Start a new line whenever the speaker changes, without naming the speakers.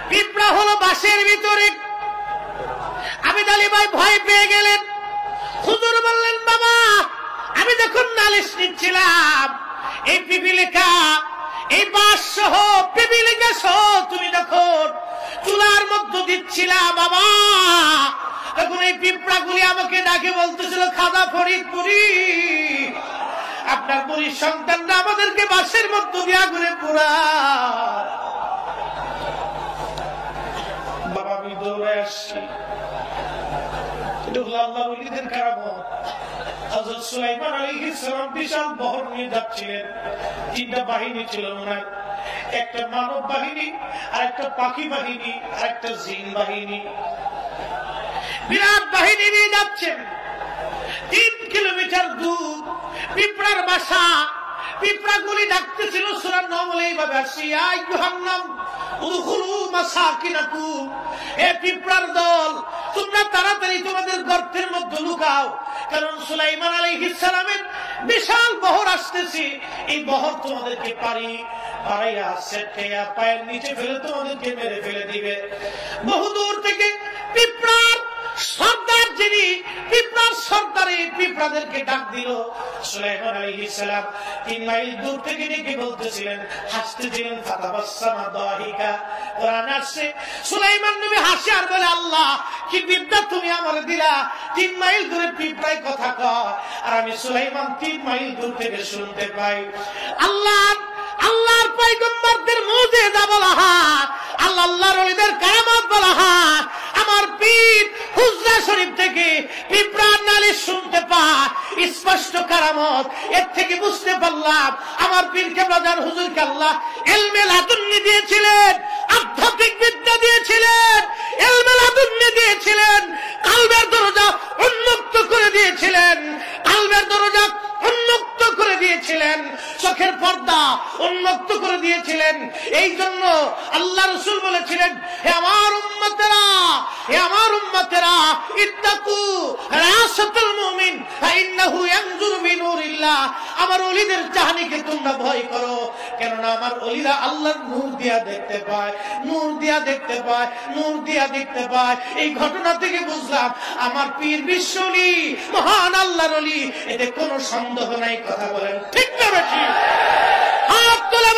পিঁপড়া হলো বাঁশের ভিতরে। আমির আলী ভাই ভয় পেয়ে গেলেন। হুজুর বললেন, বাবা আমি যখন নালিশ নিচ্ছিলাম এই পিপিলিকা, এই বাঁশ সহ পিপিলিকা সহ তুমি যখন চুলার মধ্যে দিচ্ছিলা বাবা, তখন এই পিঁপড়াগুলি আমাকে ডাকে বলতেছিল, খাজা ফরিদপুরি আপনার বুড়ির সন্তানরা আমাদেরকে বাঁশের মধ্যে দিয়ে আগুনে পোড়া। বাবা আমি দৌড়ে আসছি। এটা হলো আল্লাহর ওলিদের কারামত। হযরত সুলাইমান আলাইহিস সালাম বিশাল বহর নিয়ে যাচ্ছিলেন। তিনটা বাহিনী ছিল ওনার, একটা মানব বাহিনী, আর একটা পাখি বাহিনী, আর একটা জিন বাহিনী। বিরাট বাহিনী নিয়ে যাচ্ছেন। 3 কিলোমিটার দূর পিঁপড়ার বাসা। পিঁপড়াগুলি ডাকতেছিল সূরা নমলে এইভাবে আসছে, ইয়া আইয়ুহান নাম উদখুলু মাসাকিনাকুম, এ পিঁপড়ার দল তোমরা তাড়াতাড়ি তোমাদের গর্তের মধ্যে লুকাও, কারণ সুলাইমান আলাইহিস সালামের বিশাল বহর আসতেছে। এই বহর তোমাদেরকে পাড়াইয়া সেটকাইয়া পায়ের নিচে ফেলে তোমাদেরকে মেরে ফেলে দিবে। বহুদূর থেকে পিঁপড়ার সর্দার, যিনি পিঁপড়ার সর্দারে পিঁপড়াদেরকে ডাক দিল। সুলাইমান আলাইহিস সালাম 3 মাইল দূর থেকে ডেকে বলতেছিলেন, হাসতেছিলেন, ফাতাবাসসামা দাহিকা। কোরআন আসছে সুলাইমান নবী হাসে আর বলে, আল্লাহ কি বিদ্যা তুমি আমারে দিলা, 3 মাইল দূরে পিঁপড়ায় কথা কয় আর আমি সুলাইমান 3 মাইল দূর থেকে শুনতে পাই। আল্লাহর পয়গম্বরদের মুজিজা বলা হয়, আল্লাহর ওলিদের কারামত বলা হয়। আমার পীর হুজরা শরীফ থেকে পিঁপড়ার নালিশ শুনতে পায়, স্পষ্ট কারামত। এর থেকে বুঝতে পারলাম আমার পীর কেবলাদার হুজুরকে আল্লাহ ইলমে লাদুন্নি দিয়েছিলেন, আধ্যাত্মিক বিদ্যা দিয়েছিলেন, ইলমে লাদুন্নি দিয়েছিলেন, কলবের দরজা উন্মুক্ত করে দিয়েছিলেন, কলবের দরজা উন্মুক্ত করে দিয়েছিলেন, চোখের পর্দা উন্মুক্ত করে দিয়েছিলেন। এই জন্য আল্লাহ রাসূল বলেছিলেন, হে আমার উম্মতেরা, হে আমার উম্মতেরা, ইত্তাকু রাসাতুল মুমিন ফাইন্নাহু ইয়ানজুরু বিনুরিল্লাহ, আমার ওলিদের চাহনিকে তোমরা ভয় করো, কেননা আমার ওলিরা আল্লাহর নূর দিয়া দেখতে পায়, নূর দিয়া দেখতে পায়, নূর দিয়া দেখতে পায়। এই ঘটনা থেকে বুঝলাম আমার পীর বিশ্বলি মহান আল্লাহর ওলি, এতে কোনো সন্দেহ নাই। কথা বলেন ঠিক না বেশি?